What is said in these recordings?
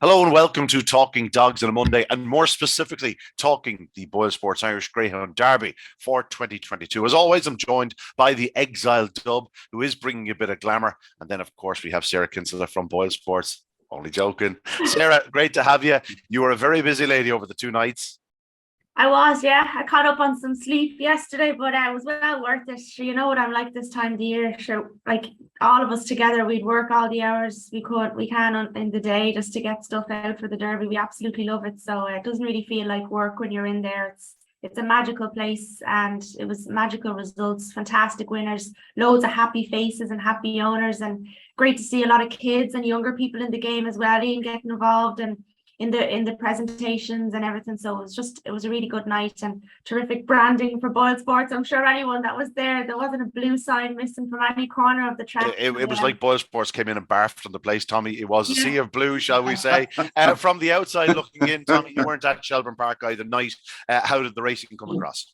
Hello and welcome to Talking Dogs on a Monday, and more specifically, talking the BoyleSports Irish Greyhound Derby for 2022. As always, I'm joined by the Exile Dub, who is bringing a bit of glamour. And then, of course, we have Sarah Kinsella from BoyleSports. Only joking. Sarah, great to have you. You were a very busy lady over the two nights. I was, yeah. I caught up on some sleep yesterday, but it was well worth it. Sure, you know what I'm like this time of the year. Sure, like all of us together, we'd work all the hours we can in the day just to get stuff out for the Derby. We absolutely love it. So it doesn't really feel like work when you're in there. It's a magical place, and it was magical results, fantastic winners, loads of happy faces and happy owners, and great to see a lot of kids and younger people in the game as well, Ian, getting involved and in the presentations and everything. So it was a really good night and terrific branding for BoyleSports. I'm sure anyone that was there wasn't a blue sign missing from any corner of the track. It was like BoyleSports came in and barfed on the place, Tommy. It was a sea of blue, shall we say. From the outside looking in, Tommy, you weren't at Shelbourne Park either night. How did the racing come across?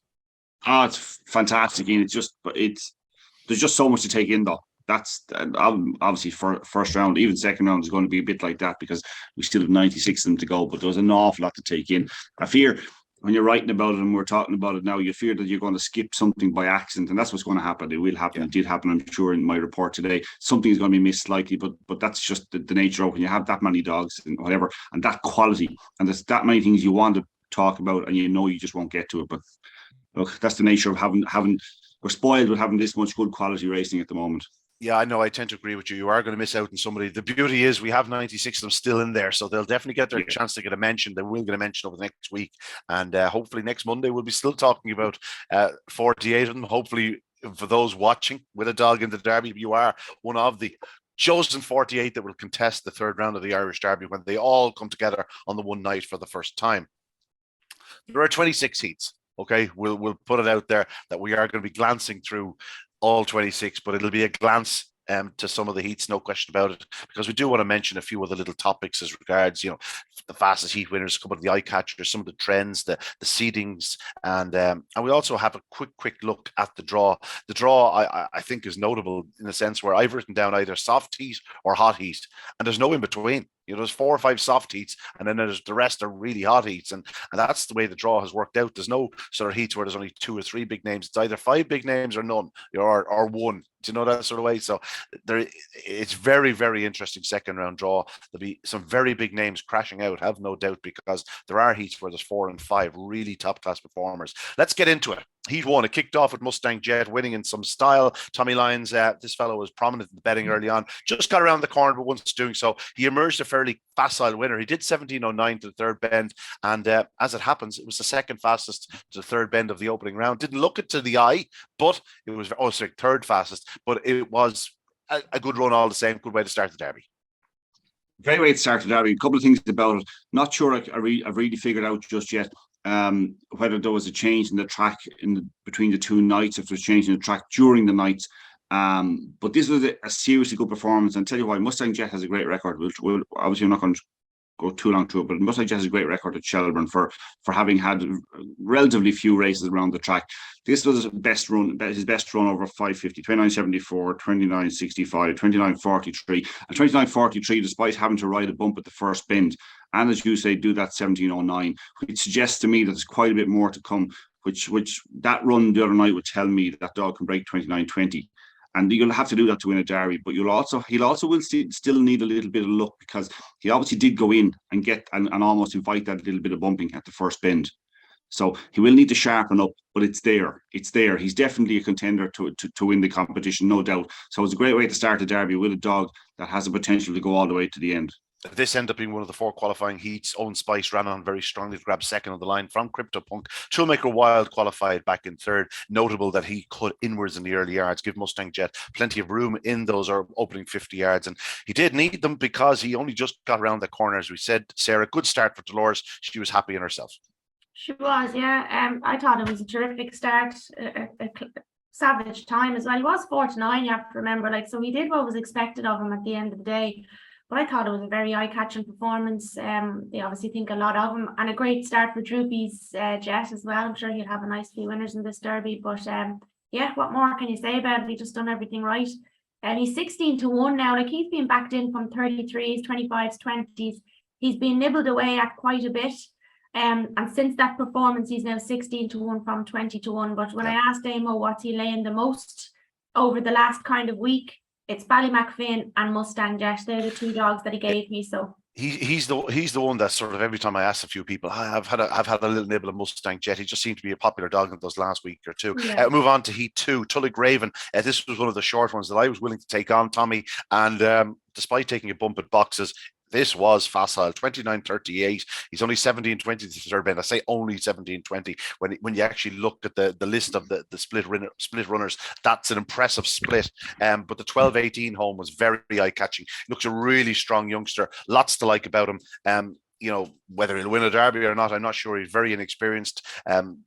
Oh, it's fantastic, and there's just so much to take in though. That's obviously for first round, even second round is going to be a bit like that because we still have 96 of them to go. But there's an awful lot to take in. I fear when you're writing about it and we're talking about it now, you fear that you're going to skip something by accident, and that's what's going to happen. It will happen. Yeah. It did happen, I'm sure, in my report today. Something is going to be missed slightly, but that's just the nature of when you have that many dogs and whatever, and that quality, and there's that many things you want to talk about, and you just won't get to it. But look, that's the nature of having. We're spoiled with having this much good quality racing at the moment. Yeah, I know. I tend to agree with you. You are going to miss out on somebody. The beauty is we have 96 of them still in there, so they'll definitely get their chance to get a mention. They will get a mention over the next week, and hopefully next Monday we'll be still talking about 48 of them. Hopefully, for those watching with a dog in the Derby, you are one of the chosen 48 that will contest the third round of the Irish Derby when they all come together on the one night for the first time. There are 26 heats. Okay, we'll put it out there that we are going to be glancing through all 26, but it'll be a glance to some of the heats, no question about it, because we do want to mention a few other little topics as regards, the fastest heat winners, a couple of the eye catchers, some of the trends, the seedings, and we also have a quick look at the draw. The draw, I think, is notable in the sense where I've written down either soft heat or hot heat, and there's no in between. There's 4 or 5 soft heats, and then there's the rest are really hot heats, and that's the way the draw has worked out. There's no sort of heats where there's only 2 or 3 big names. It's either 5 big names or none, or one. Do you know that sort of way? So it's very, very interesting second round draw. There'll be some very big names crashing out, have no doubt, because there are heats where there's 4 and 5 really top class performers. Let's get into it. Heat 1, it kicked off with Mustang Jet winning in some style. Tommy Lyons, this fellow was prominent in the betting early on, just got around the corner, but once doing so, he emerged a fairly facile winner. He did 17.09 to the third bend, and as it happens, it was the second fastest to the third bend of the opening round. Didn't look it to the eye, but it was third fastest, but it was a good run all the same. Good way to start the Derby. Great way to start the Derby. A couple of things about it. Not sure I've really figured out just yet whether there was a change in the track between the two nights, if there was change in the track during the nights. But this was a seriously good performance. And I'll tell you why, Mustang Jet has a great record. We'll obviously, I'm not going to go too long through it, but Mustang Jet has a great record at Shelbourne for having had relatively few races around the track. This was his best run over 550, 29.74, 29.65, 29.43, and 29.43 despite having to ride a bump at the first bend. And as you say, do that 17.09, which suggests to me that there's quite a bit more to come, which that run the other night would tell me that dog can break 29.20. And you'll have to do that to win a Derby, but he'll also will still need a little bit of luck because he obviously did go in and get and almost invite that little bit of bumping at the first bend. So he will need to sharpen up, but it's there. It's there. He's definitely a contender to win the competition, no doubt. So it's a great way to start a Derby with a dog that has the potential to go all the way to the end. This ended up being one of the 4 qualifying heats. Owen Spice ran on very strongly to grab second on the line from CryptoPunk. Toolmaker Wild qualified back in third. Notable that he cut inwards in the early yards, give Mustang Jet plenty of room in those opening 50 yards. And he did need them because he only just got around the corner, as we said. Sarah, good start for Dolores. She was happy in herself. She was, yeah. I thought it was a terrific start. A savage time as well. He was 4-9, you have to remember. So he did what was expected of him at the end of the day. But I thought it was a very eye-catching performance. They obviously think a lot of him, and a great start for Droopy's Jet as well. I'm sure he'll have a nice few winners in this Derby. But yeah, what more can you say about it? He just done everything right. And he's 16-1 now. He's been backed in from 33s, 25s, 20s. he's been nibbled away at quite a bit. And since that performance, he's now 16-1 from 20-1. But when I asked Amo what's he laying the most over the last kind of week, it's Ballymacfin and Mustang Jet. They're the two dogs that he gave me. So he's the one that sort of every time I ask a few people, I've had a little nibble of Mustang Jet. He just seemed to be a popular dog in those last week or two. Yeah. Move on to Heat 2, Tullig Raven. This was one of the short ones that I was willing to take on, Tommy. And despite taking a bump at boxes, this was facile, 29.38. He's only 17.20 to the third bend. I say only 17.20 when you actually look at the list of the split runners. That's an impressive split. But the 12.18 home was very eye-catching. Looks a really strong youngster. Lots to like about him. You know, whether he'll win a derby or not, I'm not sure. He's very inexperienced.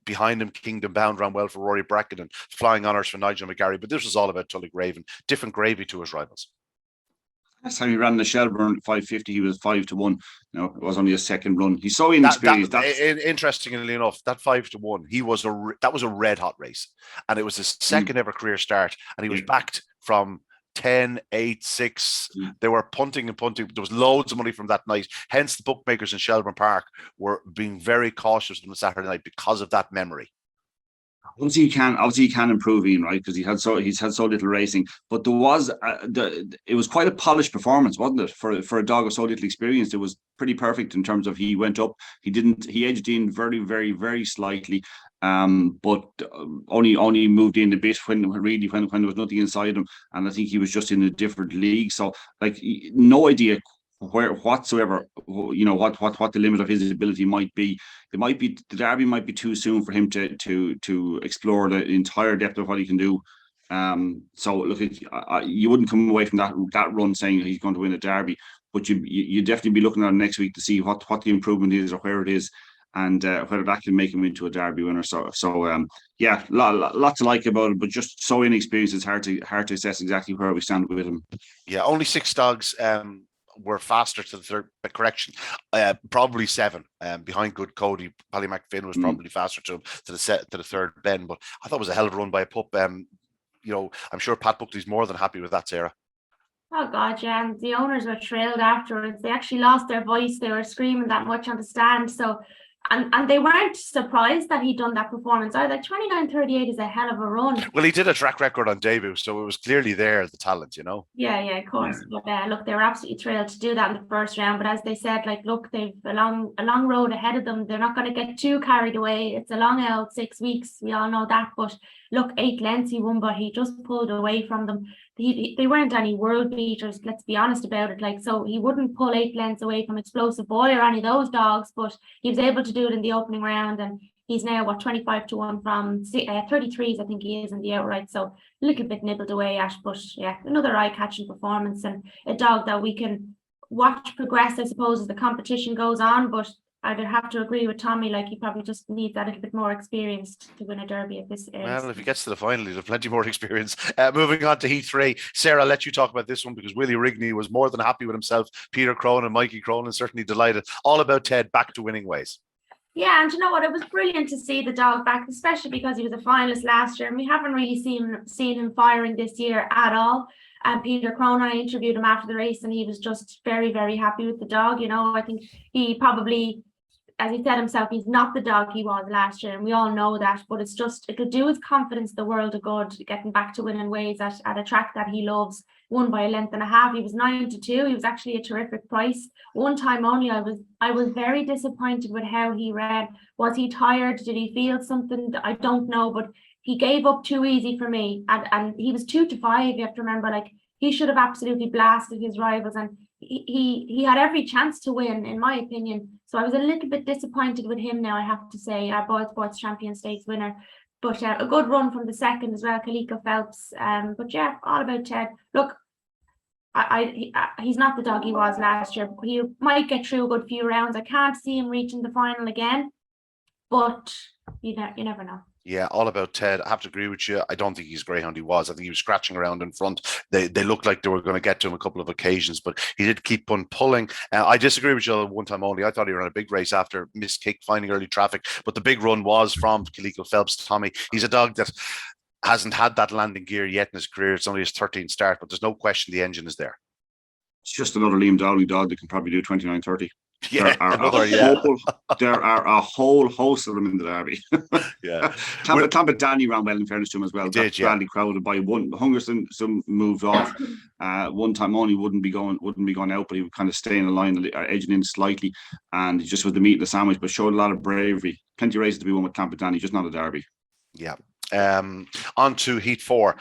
Behind him, Kingdom Bound ran well for Rory Bracken and Flying Honours for Nigel McGarry. But this was all about Tullig Raven. Different gravy to his rivals. Last time he ran the Shelbourne 550, he was 5-1. No, it was only a second run. He's so inexperienced. Interestingly enough, that 5-1, that was a red hot race, and it was his second ever career start, and he was backed from 10, 8, 6. They were punting and punting. There was loads of money from that night. Hence, the bookmakers in Shelbourne Park were being very cautious on the Saturday night because of that memory. Obviously he can improve, Ian, right? Because he's had so little racing. But there was it was quite a polished performance, wasn't it? For a dog of so little experience, it was pretty perfect in terms of he went up. He edged in very, very, very slightly. But only moved in a bit when there was nothing inside him, and I think he was just in a different league. So like no idea where whatsoever, you know, what the limit of his ability might be. The Derby might be too soon for him to explore the entire depth of what he can do. So look, you wouldn't come away from that run saying he's going to win a Derby, but you definitely be looking at him next week to see what the improvement is or where it is, and whether that can make him into a Derby winner. So yeah, lot to like about it, but just so inexperienced, it's hard to assess exactly where we stand with him. Yeah, only 6 dogs were faster to the third correction, probably 7 behind Good Cody. Ballymacfin was probably faster to the third bend, but I thought it was a hell of a run by a pup. You know, I'm sure Pat Buckley's more than happy with that, Sarah. Oh God, yeah, and the owners were thrilled afterwards. They actually lost their voice. They were screaming that much on the stand. So and they weren't surprised that he'd done that performance. I was like, 29.38 is a hell of a run. Well, he did a track record on debut, so it was clearly there, the talent, you know. Yeah, of course. But look, they were absolutely thrilled to do that in the first round. But as they said, like, look, they've a long road ahead of them. They're not going to get too carried away. It's a long out 6 weeks. We all know that. But look, 8 lengths he won, but he just pulled away from them. They weren't any world beaters, let's be honest about it. Like, so he wouldn't pull 8 lengths away from Explosive Boy or any of those dogs, but he was able to do it in the opening round, and he's now 25-1 from 33s, I think he is in the outright. So a little bit nibbled away at, but yeah, another eye-catching performance and a dog that we can watch progress, I suppose, as the competition goes on. But I'd have to agree with Tommy, like, he probably just needs that little bit more experience to win a Derby at this age. Well, if he gets to the final, he'll have plenty more experience. Moving on to Heat 3. Sarah, I'll let you talk about this one because Willie Rigney was more than happy with himself. Peter Cronin, Mikey Cronin, certainly delighted. All about Ted back to winning ways. Yeah, and you know what? It was brilliant to see the dog back, especially because he was a finalist last year, and we haven't really seen him firing this year at all. And Peter Cronin, I interviewed him after the race, and he was just very, very happy with the dog. You know, I think he probably, as he said himself, he's not the dog he was last year, and we all know that, but it'll do his confidence the world of good, getting back to winning ways at a track that he loves. Won by a length and a half. He was 9-2. He was actually a terrific price. One time only. I was very disappointed with how he ran. Was he tired? Did he feel something? I don't know, but he gave up too easy for me, and he was 2-5. You have to remember, like, he should have absolutely blasted his rivals, and he had every chance to win, in my opinion. So I was a little bit disappointed with him now, I have to say, our BoyleSports Champion Stakes winner. But a good run from the second as well, Kaliko Phelps. But yeah, all about Ted. Look, he's not the dog he was last year. He might get through a good few rounds. I can't see him reaching the final again, but you never know. Yeah, all about Ted. I have to agree with you. I don't think he's greyhound he was. I think he was scratching around in front. They looked like they were going to get to him a couple of occasions, but he did keep on pulling. I disagree with you one time only. I thought he ran a big race after missed kick, finding early traffic, but the big run was from Kaliko Phelps. Tommy, he's a dog that hasn't had that landing gear yet in his career. It's only his 13th start, but there's no question the engine is there. It's just another Liam Dowling dog that can probably do 29-30. Yeah, there are a whole host of them in the Derby. Yeah, Tampa Danny ran well, in fairness to him as well. That's badly crowded by one. Hungerson some moved off. One time only wouldn't be going out, but he would kind of stay in the line, edging in slightly, and he just was the meat of the sandwich, but showed a lot of bravery. Plenty of races to be won with Tampa Danny, just not a Derby. Yeah. On to Heat 4.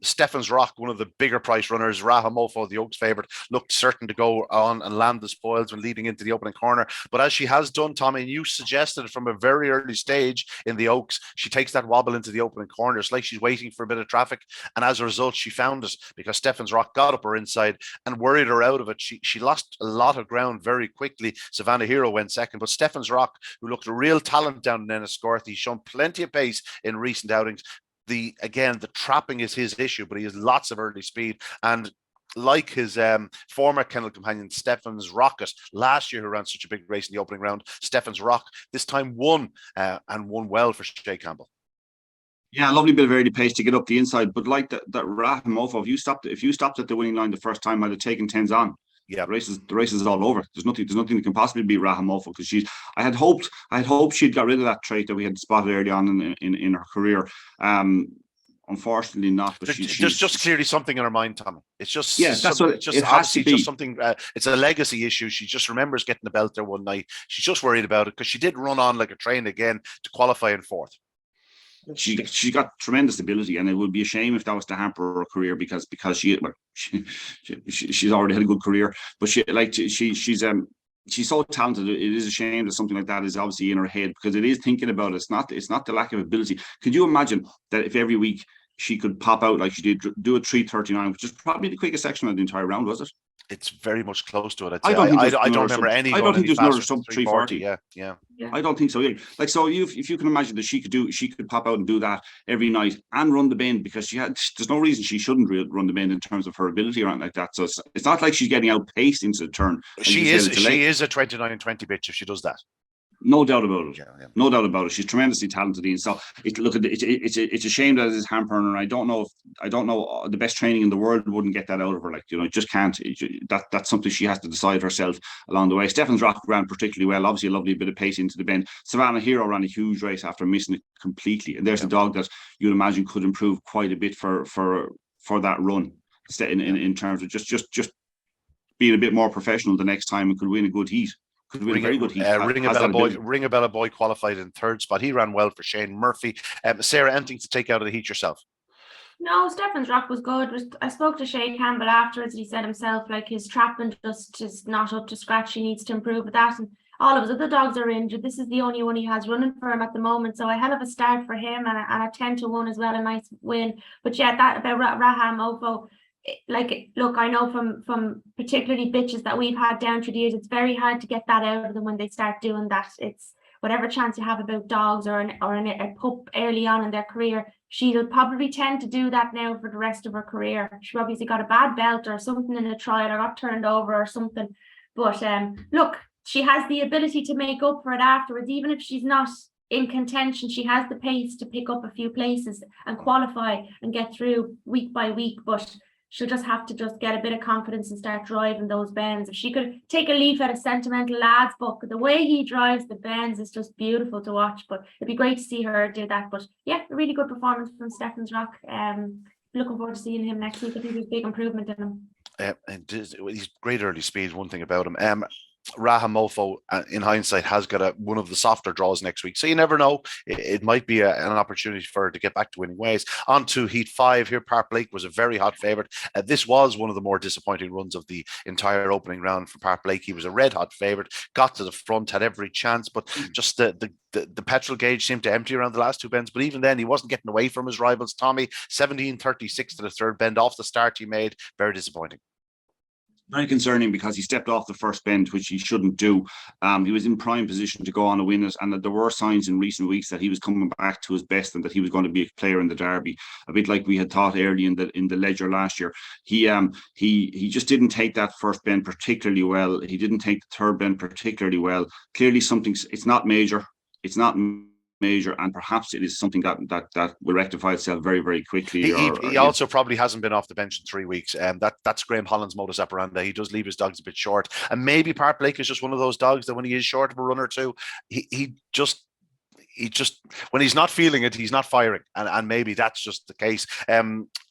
Stefan's Rock, one of the bigger price runners. Rahamofo, the Oaks favourite, looked certain to go on and land the spoils when leading into the opening corner. But as she has done, Tommy, and you suggested from a very early stage in the Oaks, she takes that wobble into the opening corner. It's like she's waiting for a bit of traffic. And as a result, she found it because Stefan's Rock got up her inside and worried her out of it. She lost a lot of ground very quickly. Savannah Hero went second. But Stefan's Rock, who looked a real talent down in Enniscorthy, he's shown plenty of pace in recent outings. The trapping is his issue, but he has lots of early speed. And like his former kennel companion, Stefan's Rocket, last year, who ran such a big race in the opening round, Stefan's Rock this time won and won well for Shay Campbell. Yeah, a lovely bit of early pace to get up the inside. But like that Rahamofo, if you stopped at the winning line the first time, I'd have taken 10s on. Yeah, the race is all over. There's nothing that can possibly beat Rahamofo, because I had hoped she'd got rid of that trait that we had spotted early on in her career. Unfortunately not. But there's just clearly something in her mind, Tommy. It's just that's what just it has to be. Just something. It's a legacy issue. She just remembers getting the belt there one night. She's just worried about it because she did run on like a train again to qualify in fourth. She got tremendous ability, and it would be a shame if that was to hamper her career because she's already had a good career. But she's so talented. It is a shame that something like that is obviously in her head, because it is thinking about it. It's not the lack of ability. Could you imagine that if every week she could pop out like she did, do a 3:39, which is probably the quickest section of the entire round, was it? It's very much close to it. I don't remember any. I don't think there's another sub 340. Yeah. I don't think so either. Like, so if you can imagine that she could pop out and do that every night and run the bend, because there's no reason she shouldn't run the bend in terms of her ability or anything like that. So it's not like she's getting outpaced into the turn. She is a 29-20 bitch if she does that. No doubt about it. Yeah. No doubt about it. She's tremendously talented. And so it's a shame that it is hampering her. I don't know the best training in the world wouldn't get that out of her. Like, it just can't. That's something she has to decide herself along the way. Stefan's Rock ran particularly well. Obviously, a lovely bit of pace into the bend. Savannah Hero ran a huge race after missing it completely. And there's a dog that you'd imagine could improve quite a bit for that run in terms of just being a bit more professional the next time and could win a good heat. Ringabella Boy qualified in third spot. He ran well for Shane Murphy. Sarah, anything to take out of the heat yourself? No, Stefan's Rock was good. I spoke to Shay Campbell afterwards. He said himself, like, his trapping just is not up to scratch. He needs to improve with that. And all of his other dogs are injured. This is the only one he has running for him at the moment. So a hell of a start for him, and a 10-1 as well, a nice win. But yeah, that about Rahamofo. Like, look, I know from particularly bitches that we've had down through the years, it's very hard to get that out of them when they start doing that. It's whatever chance you have about dogs or a pup early on in their career, she'll probably tend to do that now for the rest of her career. She obviously got a bad belt or something in a trial or got turned over or something. But look, she has the ability to make up for it afterwards. Even if she's not in contention, she has the pace to pick up a few places and qualify and get through week by week. But she'll just have to get a bit of confidence and start driving those bends. If she could take a leaf out of Sentimental Lad's book, the way he drives the bends is just beautiful to watch. But it'd be great to see her do that. But yeah, a really good performance from Stefan's Rock. Looking forward to seeing him next week. I think there's big improvement in him. And he's great early speed. One thing about him. Rahamofo, in hindsight, has got one of the softer draws next week, so you never know. It might be an opportunity for her to get back to winning ways. On to Heat 5 here. Park Blake was a very hot favourite. This was one of the more disappointing runs of the entire opening round for Park Blake. He was a red hot favourite, got to the front, had every chance, but just the petrol gauge seemed to empty around the last two bends. But even then, he wasn't getting away from his rivals. Tommy, 17.36 to the third bend off the start he made. Very disappointing. Very concerning, because he stepped off the first bend, which he shouldn't do. He was in prime position to go on and win it, and that there were signs in recent weeks that he was coming back to his best and that he was going to be a player in the Derby, a bit like we had thought early in the Ledger last year. He just didn't take that first bend particularly well. He didn't take the third bend particularly well. Clearly, it's not major. It's not major, and perhaps it is something that will rectify itself very, very quickly. He also probably hasn't been off the bench in 3 weeks. That's Graham Holland's modus operandi. He does leave his dogs a bit short, and maybe Park Blake is just one of those dogs that when he is short of a run or two, he just when he's not feeling it, he's not firing, and maybe that's just the case.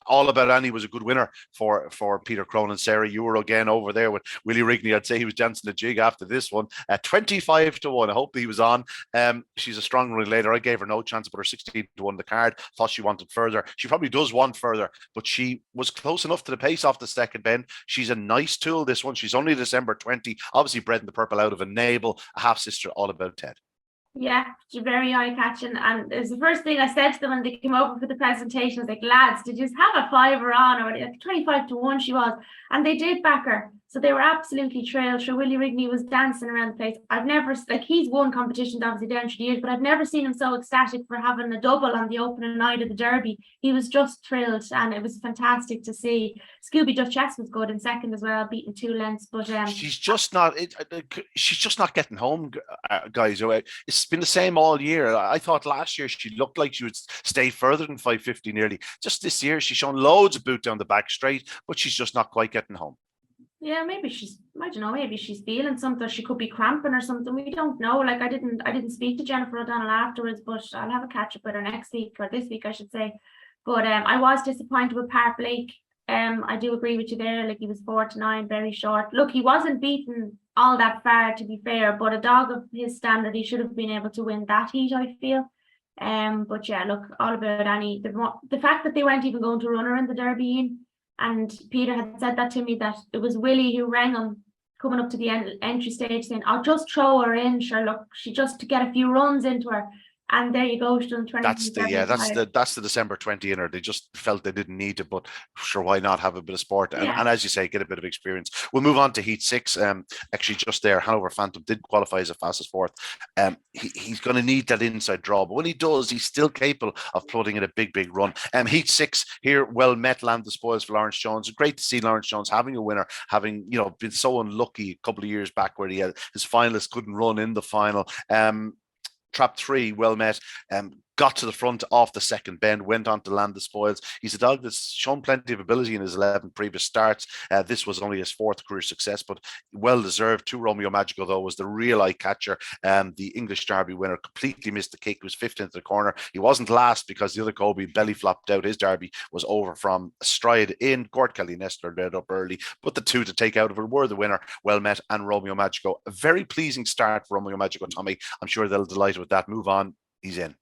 All About Annie was a good winner for Peter Cronin. Sarah, you were again over there with Willie Rigney. I'd say he was dancing the jig after this one. 25-1. I hope he was on. She's a strong relator. I gave her no chance, but her 16-1 the card. Thought she wanted further. She probably does want further, but she was close enough to the pace off the second bend. She's a nice tool, this one. She's only December 20. Obviously bred in the purple out of a Navel, a half sister, All About Ted. Yeah, she's very eye-catching, and it was the first thing I said to them when they came over for the presentation. I was like, lads, did you have a fiver on? Or like 25-1 she was, and they did back her, so they were absolutely thrilled. Sure, Willie Rigney was dancing around the place. I've never, like, he's won competitions obviously down through the years, but I've never seen him so ecstatic for having a double on the opening night of the Derby. He was just thrilled, and it was fantastic to see. Scooby Duchess was good in second as well, beating 2 lengths, but she's just not getting home, guys. It's been the same all year. I thought last year she looked like she would stay further than 550 nearly. Just this year she's shown loads of boot down the back straight, but she's just not quite getting home. Yeah, maybe I don't know, maybe she's feeling something. She could be cramping or something. We don't know. Like, I didn't speak to Jennifer O'Donnell afterwards, but I'll have a catch up with her next week, or this week I should say. But I was disappointed with Park Blake. I do agree with you there. Like, he was 4-9, very short. Look, he wasn't beaten all that far, to be fair, but a dog of his standard, he should have been able to win that heat, I feel. But yeah, look, All About Annie. The fact that they weren't even going to run her in the Derby, and Peter had said that to me, that it was Willie who rang him coming up to the entry stage saying, I'll just throw her in, sure, look, she just to get a few runs into her. And there you go, she's done 20. That's the December 20 inner. They just felt they didn't need it, but sure, why not have a bit of sport and as you say, get a bit of experience. We'll move on to Heat 6. Actually, just there, Hanover Phantom did qualify as a fastest fourth. He's going to need that inside draw, but when he does, he's still capable of putting in a big run. Heat 6 here, well met, land the spoils for Lawrence Jones. Great to see Lawrence Jones having a winner, having been so unlucky a couple of years back where his finalists couldn't run in the final. Trap 3, well met, got to the front off the second bend, went on to land the spoils. He's a dog that's shown plenty of ability in his 11 previous starts. This was only his 4th career success, but well deserved. 2 Romeo Magico, though, was the real eye catcher. The English Derby winner completely missed the kick. He was 5th into the corner. He wasn't last because the other Kobe belly flopped out. His Derby was over from stride in. Gord Kelly Nestler led up early, but the 2 to take out of it were the winner, well met, and Romeo Magico. A very pleasing start for Romeo Magico, Tommy. I'm sure they'll delight with that. Move on. He's in.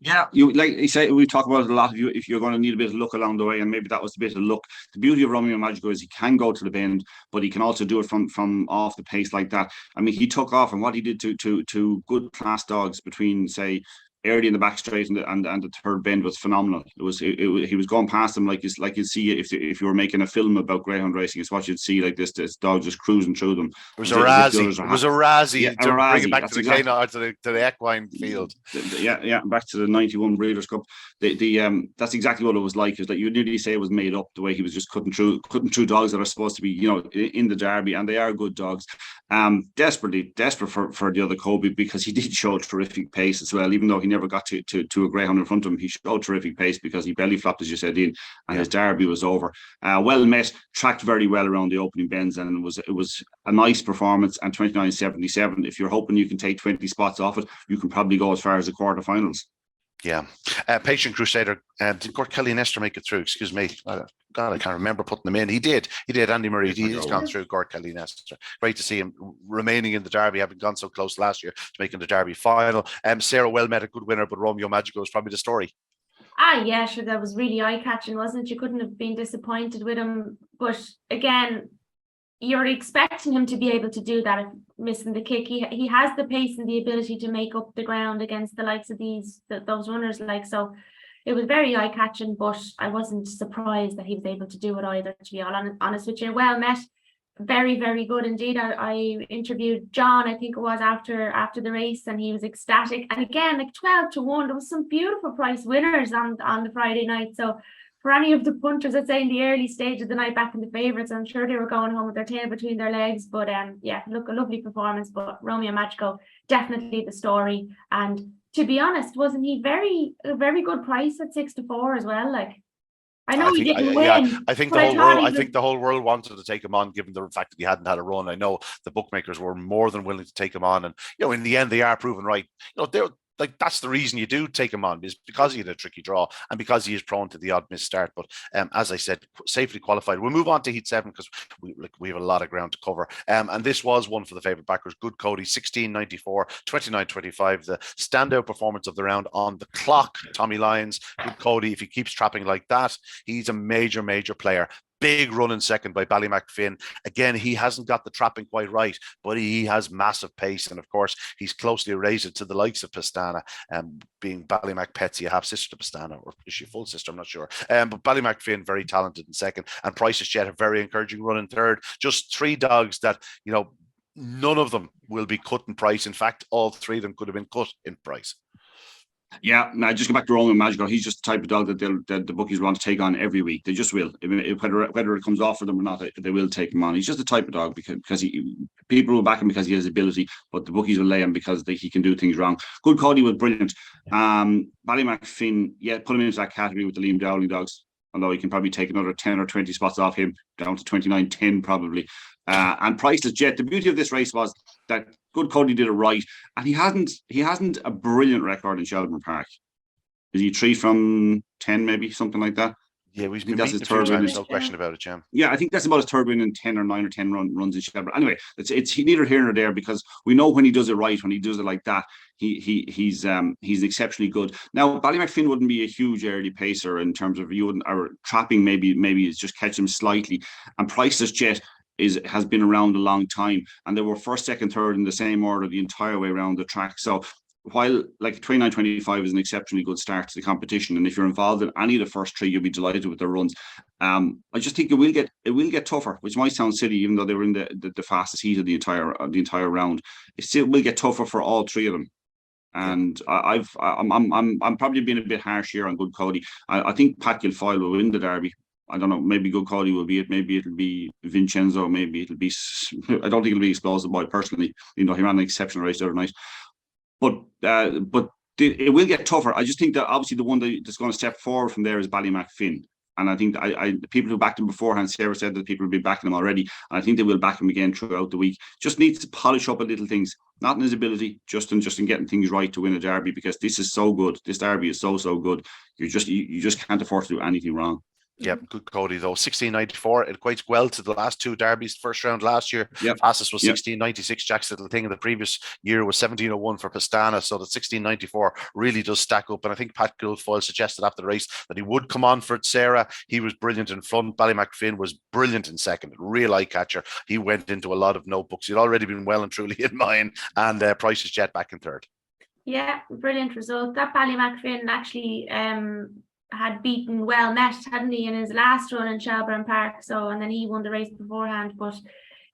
Yeah, you like you say, we talk about it a lot. If you're going to need a bit of luck along the way, and maybe that was a bit of luck. The beauty of Romeo Magico is he can go to the bend, but he can also do it from off the pace like that. I mean, he took off, and what he did to good class dogs between, say, early in the back straight and the third bend was phenomenal. He was going past them like you'd see if you were making a film about greyhound racing. It's what you'd see, like this dog just cruising through them. It was a razzie to bring it back to the canine, to the equine field. Back to the 91 Breeders' Cup. That's exactly what it was like. Is that you nearly say it was made up, the way he was just cutting through dogs that are supposed to be in the Derby, and they are good dogs. Desperate for the other Kobe, because he did show terrific pace as well, even though he never got to a greyhound in front of him. He showed terrific pace because he belly flopped, as you said, in, and his Derby was over. Well met, tracked very well around the opening bends, and it was a nice performance. And 29.77. If you're hoping you can take 20 spots off it, you can probably go as far as the quarterfinals. Yeah. Patient Crusader. Did Gord Kelly Nester make it through? Excuse me. God, I can't remember putting them in. He did. Andy Murray, he's gone through. Gord Kelly Nester. Great to see him remaining in the Derby, having gone so close last year to making the Derby final. Sarah, well met, a good winner, but Romeo Magico is probably the story. Yeah, sure. That was really eye-catching, wasn't it? You couldn't have been disappointed with him. But again, you're expecting him to be able to do that, missing the kick. He has the pace and the ability to make up the ground against the likes of those runners. So it was very eye-catching, but I wasn't surprised that he was able to do it either, to be honest with you. Well met, very, very good indeed. I interviewed John, I think it was after the race, and he was ecstatic. And again, like 12-1, there was some beautiful price winners on the Friday night. So for any of the punters, I'd say in the early stage of the night, back in the favourites, I'm sure they were going home with their tail between their legs. But look, a lovely performance. But Romeo Magico, definitely the story. And to be honest, wasn't he a very good price at 6-4 as well? Like, I know he didn't win. I think but I think the whole world wanted to take him on, given the fact that he hadn't had a run. I know the bookmakers were more than willing to take him on, and in the end, they are proven right. They're like, that's the reason you do take him on, is because he had a tricky draw and because he is prone to the odd miss start. But as I said, safely qualified. We'll move on to Heat 7 because we have a lot of ground to cover. And this was one for the favourite backers. Good Cody, 16.94, 29.25. The standout performance of the round on the clock. Tommy Lyons, Good Cody, if he keeps trapping like that, he's a major, major player. Big run in second by Ballymacfin. Again, he hasn't got the trapping quite right, but he has massive pace. And of course, he's closely related to the likes of Pastana, being Ballymac Petsy, a half sister to Pastana, or is she a full sister? I'm not sure. But Ballymacfin, very talented in second. And Price's Jet, a very encouraging run in third. Just three dogs that, none of them will be cut in price. In fact, all three of them could have been cut in price. Yeah, now just go back to Roman Magical. He's just the type of dog that the bookies want to take on every week. They just will. Whether it comes off for them or not, they will take him on. He's just the type of dog because people will back him because he has ability, but the bookies will lay him because he can do things wrong. Good Cody was brilliant. Ballymacfin, put him into that category with the Liam Dowling dogs, although he can probably take another 10 or 20 spots off him, down to 29.10 probably. And Priceless Jet. The beauty of this race was that Good Cody did it right, and he hasn't a brilliant record in Shelbourne Park. Is he 3 from 10, maybe something like that? Yeah, we've been beaten a few times, no question about it, Jam. Yeah, I think that's about his third win in 10 or 9 or 10 runs in Shelbourne. Anyway, it's neither here nor there, because we know when he does it right, when he does it like that, he's exceptionally good. Now, Ballymacfin wouldn't be a huge early pacer in terms of or trapping. Maybe it's just catch him slightly. And Priceless Jet has been around a long time, and they were first, second, third in the same order the entire way around the track. So while like 29.25 is an exceptionally good start to the competition, and if you're involved in any of the first three, you'll be delighted with their runs. I just think it will get tougher, which might sound silly, even though they were in the fastest heat of the entire round. It still will get tougher for all three of them. And I'm probably being a bit harsh here on Good Cody. I think Pat Guilfoyle will win the Derby. I don't know, maybe Good Cody will be it. Maybe it'll be Vincenzo. Maybe it'll be, I don't think it'll be Explosive Boy personally. He ran an exceptional race the other night. But it will get tougher. I just think that obviously the one that's going to step forward from there is Ballymacfin. And I think the people who backed him beforehand, Sarah said that people will be backing him already. And I think they will back him again throughout the week. Just needs to polish up a little things, not in his ability, just in getting things right to win a Derby, because this is so good. This Derby is so good. You just can't afford to do anything wrong. Yeah, Good Cody though. 16.94. It equates well to the last two derbies. First round last year, fastest was 16.96. Jack's Little Thing. In the previous year was 17.01 for Pastana. So the 16.94 really does stack up. And I think Pat Guilfoyle suggested after the race that he would come on for Sarah. He was brilliant in front. Ballymacfin was brilliant in second. Real eye catcher. He went into a lot of notebooks. He'd already been well and truly in mine. And Price's Jet back in third. Yeah, brilliant result. That Ballymacfin actually had beaten Well Met, hadn't he, in his last run in Shelbourne Park? So, and then he won the race beforehand. But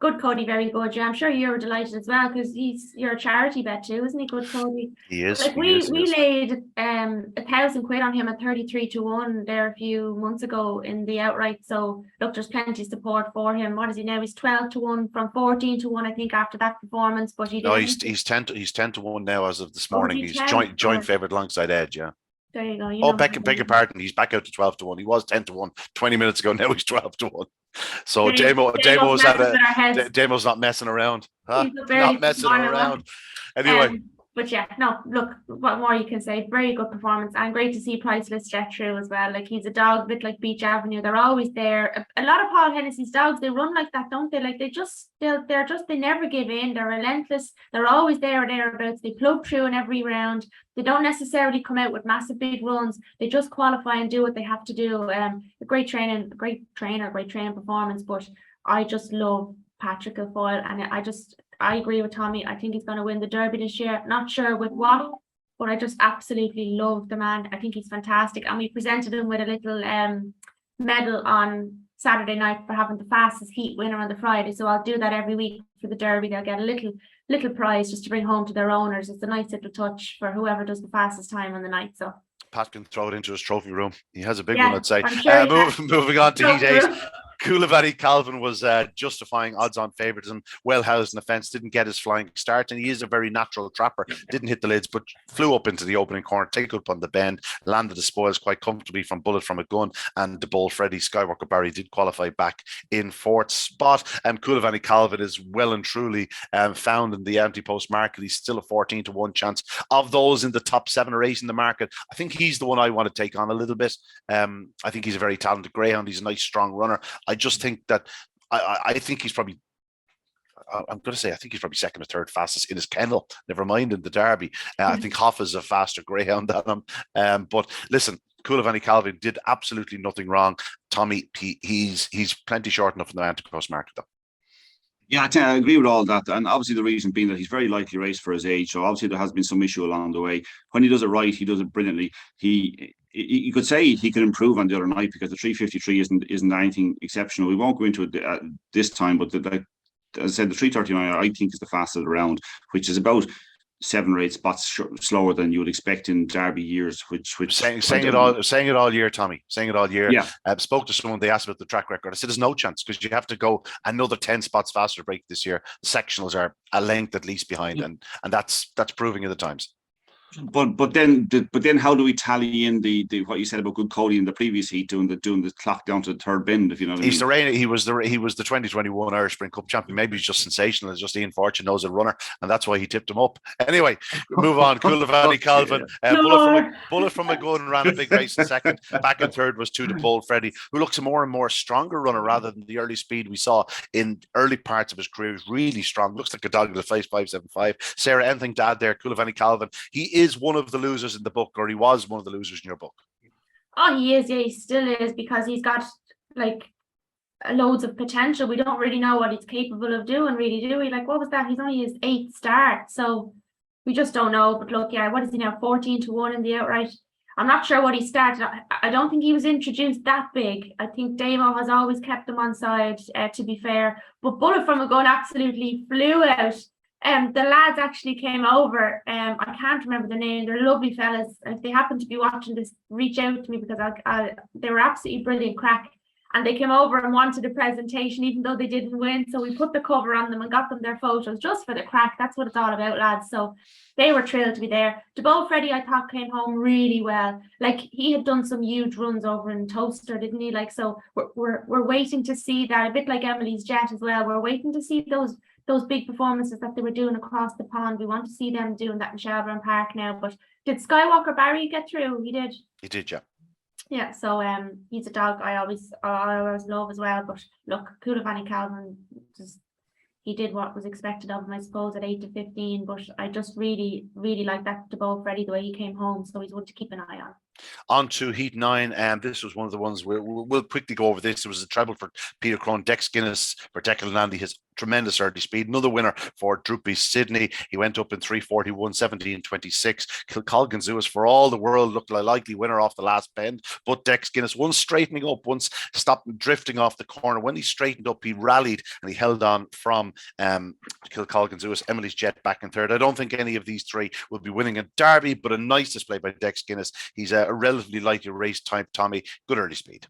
Good Cody, very good. Yeah, I'm sure you're delighted as well, because you're a charity bet too, isn't he, Good Cody? He is. Like we laid £1,000 on him at 33-1 there a few months ago in the outright. So look, there's plenty of support for him. What is he now? He's 12-1 from 14-1, I think, after that performance. But he's 10-1 now as of this morning. He's joint favourite alongside Edge. Yeah. There you go. Beg your pardon. He's back out to 12-1. He was 10-1 20 minutes ago. Now he's 12-1. So Damo's not messing around. Huh? Not messing around. Anyway. But yeah, no, look, what more you can say? Very good performance, and great to see Priceless Jet through as well. Like, he's a dog, a bit like Beach Avenue. They're always there. A lot of Paul Hennessy's dogs, they run like that, don't they? Like, they never give in. They're relentless. They're always there or thereabouts. They plug through in every round. They don't necessarily come out with massive big runs. They just qualify and do what they have to do. Great training performance. But I just love Patrick Guilfoyle, and I agree with Tommy. I think he's going to win the Derby this year. Not sure with what, but I just absolutely love the man. I think he's fantastic. And we presented him with a little medal on Saturday night for having the fastest heat winner on the Friday. So I'll do that every week for the Derby. They'll get a little prize just to bring home to their owners. It's a nice little touch for whoever does the fastest time on the night. So Pat can throw it into his trophy room. He has a big one, I'd say. Sure moving on to Heat 8. Coulivan Calvin was justifying odds-on favoritism, well housed in the fence, didn't get his flying start, and he is a very natural trapper. Didn't hit the lids, but flew up into the opening corner, take up on the bend, landed the spoils quite comfortably from Bullet from a Gun, and the Bull Freddy Skywalker Barry did qualify back in fourth spot. Coulivan Calvin is well and truly found in the anti-post market. He's still a 14-1 chance. Of those in the top 7 or 8 in the market, I think he's the one I want to take on a little bit. I think he's a very talented greyhound. He's a nice, strong runner. I just think that I think he's probably, I'm going to say, I think he's probably second or third fastest in his kennel, never mind in the Derby. I think Hoff is a faster greyhound than him. But listen, Coulivan Calvin did absolutely nothing wrong. Tommy, he's plenty short enough in the anti-post market, though. Yeah, I agree with all that. And obviously the reason being that he's very lightly raced for his age. So obviously there has been some issue along the way. When he does it right, he does it brilliantly. You could say he could improve on the other night because the 353 isn't anything exceptional. We won't go into it this time, but as I said, the 339 I think is the fastest around, which is about 7 or 8 spots slower than you would expect in Derby years. Which saying it all year, Tommy. Saying it all year. Yeah. Spoke to someone. They asked about the track record. I said, "There's no chance because you have to go another 10 spots faster break this year. The sectionals are a length at least behind, and that's proving at the times." But then how do we tally in the what you said about Good Cody in the previous heat doing the clock down to the third bend, if you know what I mean? He was the 2021 Irish Spring Cup champion. Maybe he's just sensational. It's just Ian Fortune knows a runner, and that's why he tipped him up. Anyway, move on. Coulivan Calvin, Bullet from a Gun ran a big race in second. Back in third was to the Bull Freddy, who looks a more and more stronger runner rather than the early speed we saw in early parts of his career. He's really strong. Looks like a dog that plays 5.75. Sarah, anything to add there? Coulivan Calvin, he is one of the losers in the book, or he was one of the losers in your book. Oh, he is. Yeah, he still is, because he's got like loads of potential. We don't really know what he's capable of doing, really, do we? Like, what was that? He's only his 8th start, so we just don't know. But look, yeah, what is he now? 14-1 in the outright. I'm not sure what he started. I don't think he was introduced that big. I think Damo has always kept him on side, to be fair. But Bullet from a Gun absolutely flew out. The lads actually came over. I can't remember the name. They're lovely fellas. If they happen to be watching this, reach out to me, because they were absolutely brilliant crack. And they came over and wanted a presentation, even though they didn't win. So we put the cover on them and got them their photos just for the crack. That's what it's all about, lads. So they were thrilled to be there. The Bull Freddy, I thought, came home really well. Like, he had done some huge runs over in Toaster, didn't he? Like, so we're waiting to see that, a bit like Emily's Jet as well. We're waiting to see those big performances that they were doing across the pond. We want to see them doing that in Shelbourne Park now. But did Skywalker Barry get through? He did. He did, yeah. Yeah, so he's a dog I always love as well. But look, Coulivan Calvin, he did what was expected of him, I suppose, at 8-15. But I just really, really like that Bull Freddy, the way he came home. So he's one to keep an eye on. On to Heat 9, and this was one of the ones we'll quickly go over this. It was a treble for Peter Crone. Dex Guinness for Declan Landy, his tremendous early speed. Another winner for Droopy Sydney. He went up in 3:41, 17:26. Kilcolgan Zeus, for all the world, looked like a likely winner off the last bend. But Dex Guinness, once straightening up, once stopped drifting off the corner. When he straightened up, he rallied and he held on from Kilcolgan Zeus. Emily's Jet back in third. I don't think any of these three will be winning a Derby, but a nice display by Dex Guinness. He's a relatively lightly race type Tommy. Good early speed.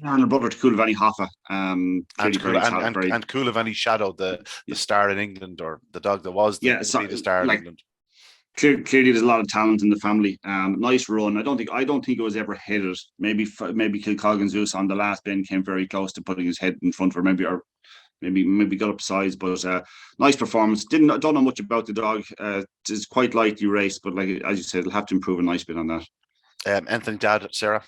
And a brother to Coulivan Hoffa. And Coulivan shadowed the star in England, or the dog that was the star in England. Clearly, there's a lot of talent in the family. Nice run. I don't think it was ever headed. Maybe Kilcolgan Zeus on the last bend came very close to putting his head in front, or maybe got up size, but nice performance. Don't know much about the dog. It's quite lightly raced, but like as you said, it'll have to improve a nice bit on that. Anything to add, Sarah?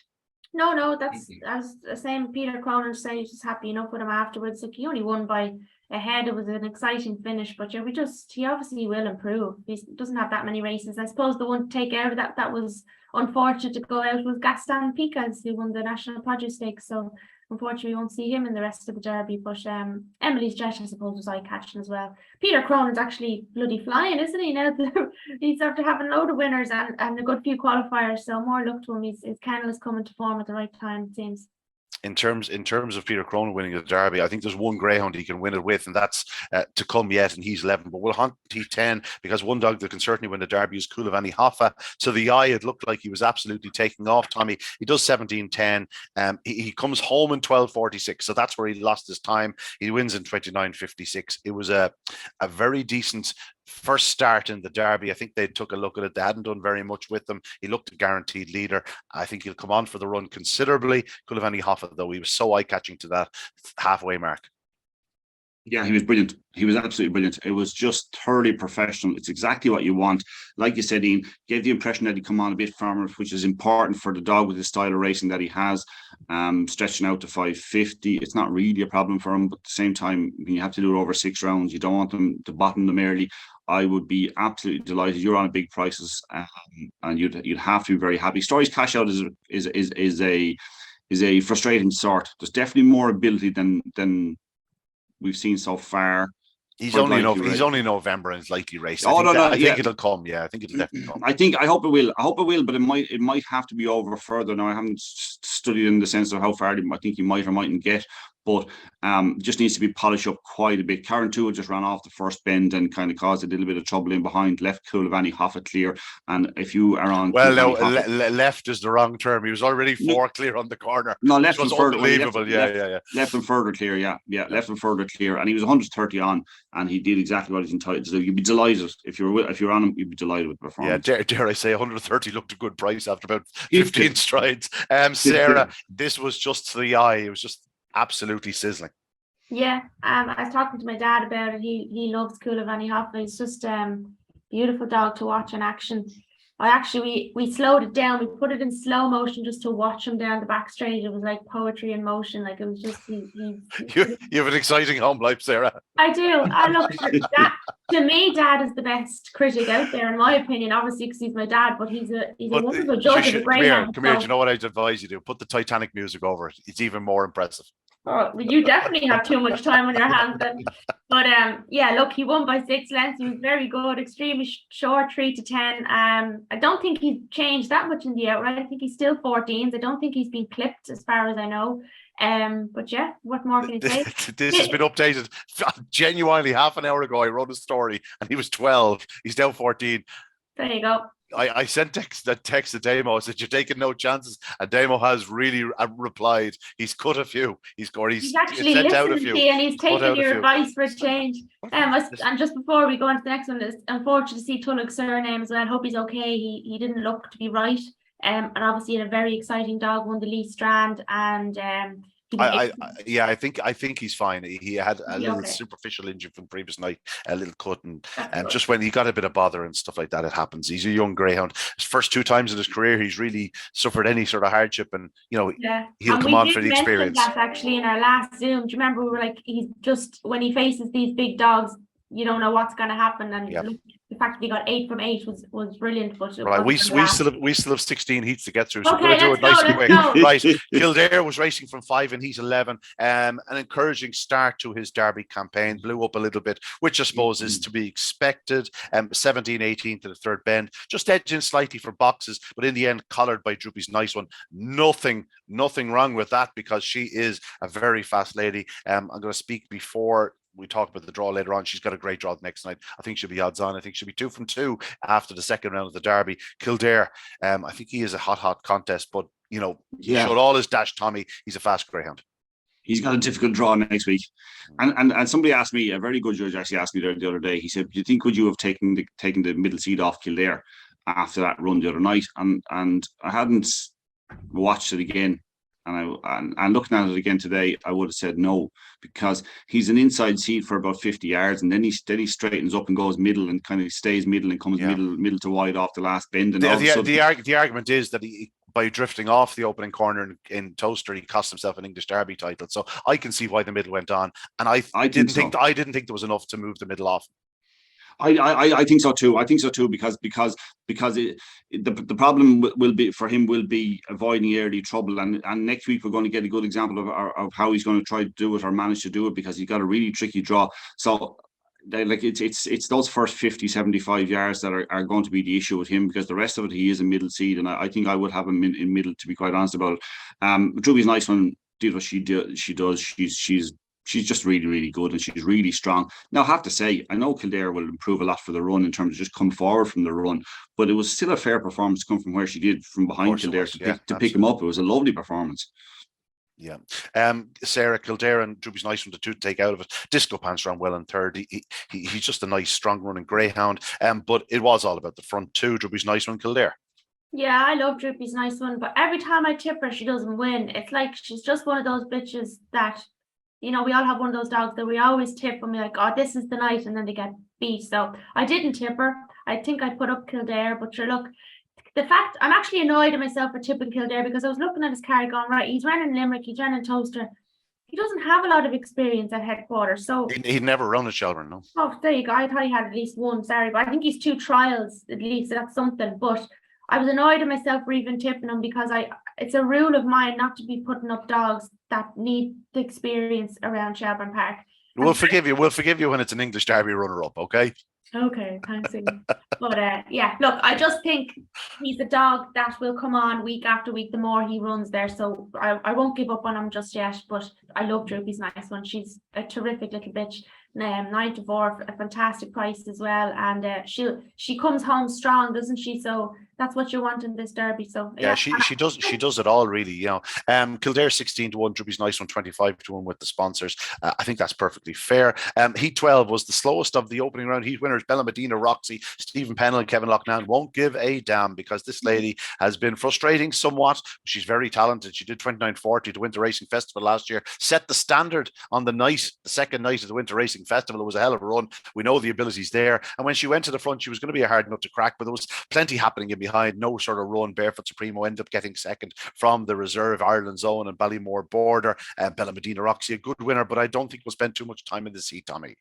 No, that's as the same. Peter Cronin said he's just happy enough with him afterwards. Like, he only won by a head. It was an exciting finish, but yeah, he obviously will improve. He doesn't have that many races. I suppose the one to take out of that was unfortunate to go out was Gaston Picas, who won the National Produce Stakes. So unfortunately, we won't see him in the rest of the Derby. But Emily's Jet, I suppose, was eye-catching as well. Peter Cronin's actually bloody flying, isn't he? Now he's after having a load of winners and a good few qualifiers. So more luck to him. His kennel is coming to form at the right time, it seems. in terms of Peter Cronin winning the Derby, I think there's one greyhound he can win it with, and that's to come yet, and he's 11. But we'll hunt T10 because one dog that can certainly win the Derby is Kulavani Hoffa. So the eye, it looked like he was absolutely taking off. Tommy, he does 17:10. He comes home in 12:46, so that's where he lost his time. He wins in 29:56. It was a very decent first start in the Derby. I think they took a look at it. They hadn't done very much with them. He looked a guaranteed leader. I think he'll come on for the run considerably. Kulavani Hoffa, though, he was so eye-catching to that halfway mark. Yeah, he was brilliant. He was absolutely brilliant. It was just thoroughly professional. It's exactly what you want. Like you said, Ian, gave the impression that he'd come on a bit firmer, which is important for the dog with the style of racing that he has. Stretching out to 550, it's not really a problem for him. But at the same time, when you have to do it over 6 rounds, you don't want them to bottom them early. I would be absolutely delighted. You're on a big prices, and you'd have to be very happy. Stories cash out is a frustrating sort. There's definitely more ability than we've seen so far. He's only November and it's likely race. I think it'll come. Yeah, I think it'll definitely come. I hope it will, but it might have to be over further. Now I haven't studied in the sense of how far I think he might or mightn't get, but just needs to be polished up quite a bit. Karen Tua just ran off the first bend and kind of caused a little bit of trouble in behind, left Kulavani Hoffa clear. And if you are on left is the wrong term. He was already 4 clear on the corner. No, left was further. Unbelievable. Left him further clear. Left him further clear, and he was 130 on, and he did exactly what he's entitled to do. You'd be delighted if you're on him. You'd be delighted with the performance. Yeah, dare I say 130 looked a good price after about 15 strides. Sarah, this was just to the eye. It was just absolutely sizzling. Yeah, I was talking to my dad about it. He loves Kulavani Hoffa. He's just beautiful dog to watch in action. We slowed it down. We put it in slow motion just to watch him down the back straight. It was like poetry in motion. Like it was just you have an exciting home life, Sarah. I do. I look to me, Dad is the best critic out there, in my opinion. Obviously, because he's my dad, but he's a wonderful judge of a greyhound. Come here. Do you know what I'd advise you do? Put the Titanic music over it. It's even more impressive. Oh, you definitely have too much time on your hands then. But yeah, look, he won by 6 lengths. He was very good, extremely short, 3-10. I don't think he's changed that much in the outright. I think he's still 14s. I don't think he's been clipped as far as I know. But yeah, what more can you say? This has been updated genuinely half an hour ago. I wrote a story and he was 12. He's now 14. There you go. I sent text to Damo. I said, "You're taking no chances." And Damo has really replied. He's cut a few. He's actually sent listening out a few. To you and he's taking your advice for a change. And just before we go on to the next one, it's unfortunate to see Tulloch's surname as well. I hope he's okay. He didn't look to be right. And obviously had a very exciting dog, won the Lee Strand, and I think he's fine. He had a little superficial injury from the previous night, a little cut, and just when he got a bit of bother and stuff like that, it happens. He's a young greyhound. His first 2 times in his career, he's really suffered any sort of hardship, and he'll come on for the experience. That actually in our last Zoom, do you remember we were like, he's just when he faces these big dogs, you don't know what's going to happen, and look, the fact that he got 8 from 8 was brilliant. But right, we still have 16 heats to get through, so we're going to do it nice and quick. Right, Kildare was racing from 5 in heat 11. An encouraging start to his Derby campaign, blew up a little bit, which I suppose is to be expected. 17-18 to the third bend, just edging slightly for boxes, but in the end collared by Droopy's Nice One. Nothing wrong with that because she is a very fast lady. I'm going to speak before we talk about the draw later on. She's got a great draw the next night. I think she'll be odds on. I think she'll be 2 from 2 after the second round of the Derby. Kildare, I think he is a hot contest, but he showed all his dash, Tommy. He's a fast greyhound. He's got a difficult draw next week. And somebody asked me, a very good judge actually asked me the other day, he said, do you think would you have taken the middle seed off Kildare after that run the other night? And I hadn't watched it again. And looking at it again today, I would have said no, because he's an inside seat for about 50 yards, and then he straightens up and goes middle and kind of stays middle and comes middle to wide off the last bend. And the argument is that by drifting off the opening corner in Toaster, he cost himself an English Derby title. So I can see why the middle went on, and I didn't think there was enough to move the middle off. I think so too. I think so too because the problem will be avoiding early trouble, and next week we're going to get a good example of how he's going to try to do it or manage to do it, because he's got a really tricky draw. So it's those first 50-75 yards that are going to be the issue with him, because the rest of it he is a middle seed, and I think I would have him in middle, to be quite honest about it. Droopy's Nice One did what she does. She's just really, really good, and she's really strong. Now, I have to say, I know Kildare will improve a lot for the run in terms of just come forward from the run, but it was still a fair performance to come from where she did from behind Kildare to pick them up. It was a lovely performance. Yeah. Sarah, Kildare and Drewby's nice one to take out of it. Disco Pants ran well in third. He's just a nice, strong running greyhound. But it was all about the front too. Drewby's nice one, Kildare. Yeah, I love Droopy's nice one, but every time I tip her, she doesn't win. It's like she's just one of those bitches that, we all have one of those dogs that we always tip and we're like, oh, this is the night, and then they get beat. So I didn't tip her. I think I put up Kildare, but sure, look, the fact I'm actually annoyed at myself for tipping Kildare, because I was looking at his card going, right, he's running Limerick, he's running Toaster. He doesn't have a lot of experience at headquarters. So he'd never run at Shelbourne, no. Oh, there you go. I thought he had at least one, sorry, but I think he's 2 trials at least, so that's something. But I was annoyed at myself for even tipping him, because it's a rule of mine not to be putting up dogs that need the experience around Shelbourne Park. We'll forgive you. We'll forgive you when it's an English Derby runner-up, okay? Okay, thanks. But yeah, look, I just think he's a dog that will come on week after week the more he runs there. So I won't give up on him just yet. But I love Droopy's nice one. She's a terrific little bitch. 9-4, a fantastic price as well. And she comes home strong, doesn't she? So that's what you want in this derby. So yeah, she does it all really. Kildare 16-1, Droopy's nice one 25-1 with the sponsors. I think that's perfectly fair. Heat 12 was the slowest of the opening round heat winners. Bella Medina, Roxy, Stephen Pennell, and Kevin Loughnane won't give a damn, because this lady has been frustrating somewhat. She's very talented. She did 29.40 to Winter Racing Festival last year, set the standard on the second night of the Winter Racing Festival. It was a hell of a run. We know the abilities there. And when she went to the front, she was going to be a hard nut to crack, but there was plenty happening in behind. No sort of run. Barefoot Supremo ended up getting second from the reserve Ireland's own and Ballymore Border. Bella Medina, Roxy, a good winner, but I don't think we'll spend too much time in the seat, Tommy.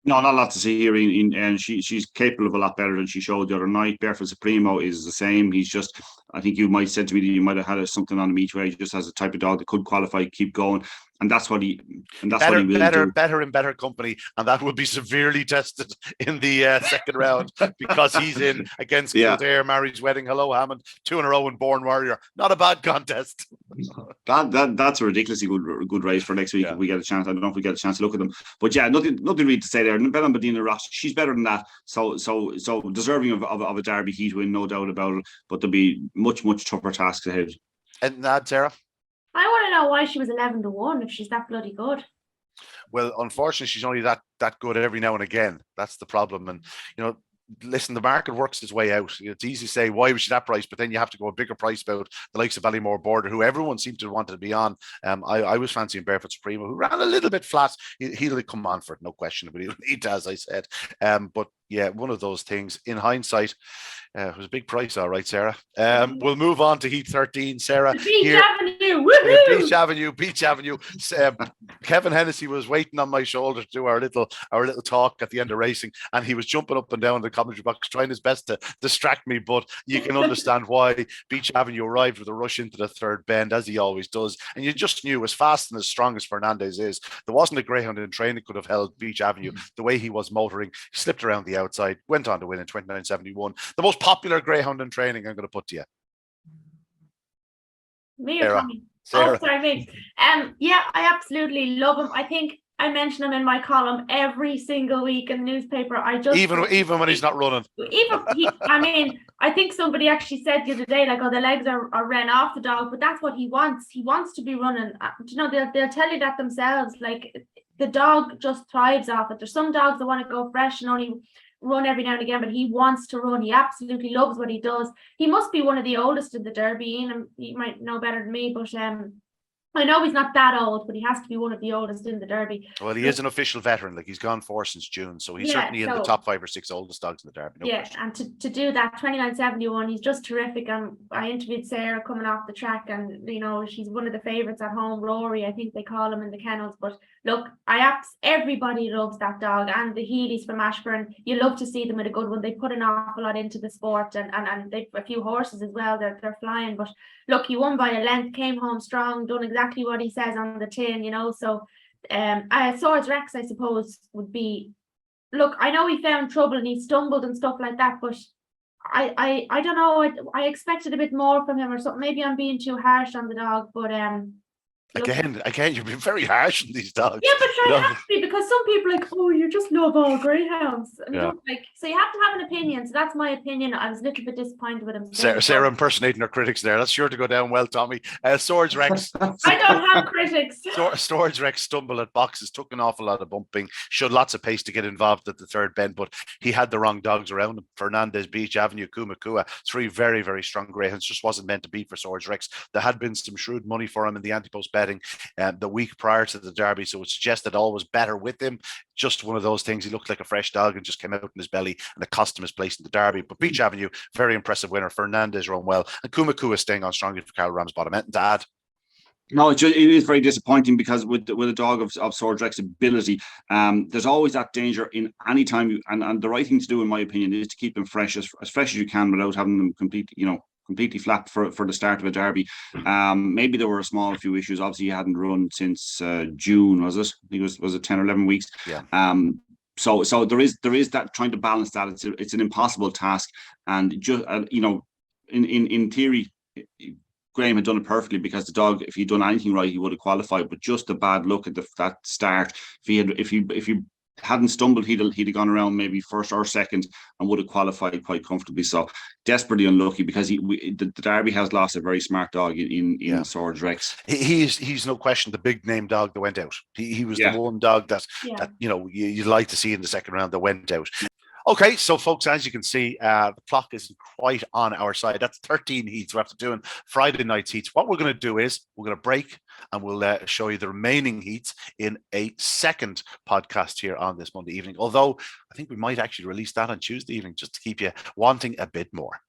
No, not a lot to see here. And she's capable of a lot better than she showed the other night. Barefoot Supremo is the same. He's just, I think you might said to me that you might have had something on him each way. He just has a type of dog that could qualify, keep going. And that's what he will do. Better in better company, and that will be severely tested in the second round, because he's in against Kildare, Mary's Wedding, Hello Hammond, 2 in a row, and Born Warrior. Not a bad contest. That's a ridiculously good race for next week if we get a chance. I don't know if we get a chance to look at them, but yeah, nothing really to say there. And Bella Medina Ross, she's better than that. So deserving of a Derby heat win, no doubt about it. But there'll be much tougher tasks ahead. And that, Sarah? I want to know why she was 11-1 if she's that bloody good. Well, unfortunately, she's only that good every now and again. That's the problem. And, listen, the market works its way out. It's easy to say, why was she that price? But then you have to go a bigger price about the likes of Ballymore Border, who everyone seemed to want to be on. I was fancying Barefoot Supremo, who ran a little bit flat. He'll come on for it, no question, but he'll need to, as I said. But yeah, one of those things. In hindsight, it was a big price, all right, Sarah. We'll move on to Heat 13, Sarah. Beach Avenue, woohoo! Beach Avenue. Kevin Hennessy was waiting on my shoulder to do our little talk at the end of racing, and he was jumping up and down the commentary box, trying his best to distract me. But you can understand why. Beach Avenue arrived with a rush into the third bend, as he always does, and you just knew, as fast and as strong as Fernandez is, there wasn't a greyhound in training that could have held Beach Avenue the way he was motoring. He slipped around the outside, went on to win in 29.71. The most popular greyhound in training, I'm going to put to you. Me or Tommy? Oh, sorry, me. Yeah, I absolutely love him. I think I mention him in my column every single week in the newspaper. Even when he's not running. I think somebody actually said the other day, like, oh, the legs are ran off the dog, but that's what he wants. He wants to be running. They'll tell you that themselves. Like, the dog just thrives off it. There's some dogs that want to go fresh and only run every now and again, but he wants to run. He absolutely loves what he does. He must be one of the oldest in the Derby. Ian, you might know better than me, but I know he's not that old, but he has to be one of the oldest in the Derby. Well, he is an official veteran. Like, he's gone 4 since June, so he's certainly in the top 5 or 6 oldest dogs in the Derby. No question. And to do that 29.71, he's just terrific. And I interviewed Sarah coming off the track, and she's one of the favourites at home. Rory, I think they call him in the kennels. But look, everybody loves that dog, and the Healy's from Ashburn. You love to see them with a good one. They put an awful lot into the sport, and they've a few horses as well. They're flying. But look, he won by a length, came home strong, done exactly what he says on the tin, so Swords Rex, I suppose, would be, look, I know he found trouble and he stumbled and stuff like that, but I don't know, I expected a bit more from him or something. Maybe I'm being too harsh on the dog, but Again, you've been very harsh on these dogs. Yeah, but sure, You you know? have to be, because some people are like, oh, you just love all greyhounds. And you Yeah. don't like, so you have to have an opinion. So that's my opinion. I was a little bit disappointed with him. Sarah impersonating her critics there. That's sure to go down well, Tommy. Swords Rex. I don't have critics. Swords Rex stumbled at boxes, took an awful lot of bumping, showed lots of pace to get involved at the third bend, but he had the wrong dogs around him. Fernandez, Beach Avenue, Kumakua, three very, very strong greyhounds, just wasn't meant to be for Swords Rex. There had been some shrewd money for him in the anti-post betting the week prior to the Derby, so it suggested all was better with him. Just one of those things. He looked like a fresh dog and just came out in his belly, and it cost him his place in the Derby. But Beach Avenue, very impressive winner. Fernandez run well, and Kumakua staying on strongly for Carl Ramsbottom. Anything to add? No, it is very disappointing, because with a dog of Swords Rex's ability, there's always that danger in any time. And the right thing to do, in my opinion, is to keep them fresh as fresh as you can, without having them completely flat for the start of a Derby. Maybe there were a small few issues. Obviously, he hadn't run since June, was it? I think it was it 10 or 11 weeks. Yeah. So there is that, trying to balance that. It's an impossible task, and just in theory, Graham had done it perfectly, because the dog, if he'd done anything right, he would have qualified. But just a bad look at that start. If he hadn't stumbled, he'd have gone around maybe first or second and would have qualified quite comfortably. So desperately unlucky, because the Derby has lost a very smart dog in Swords Rex. He's no question the big name dog that went out. He was the one dog that you'd like to see in the second round that went out. Okay, so folks, as you can see, the clock isn't quite on our side. That's 13 heats we're after doing Friday night's heats. What we're going to do is we're going to break, and we'll show you the remaining heats in a second podcast here on this Monday evening. Although I think we might actually release that on Tuesday evening, just to keep you wanting a bit more.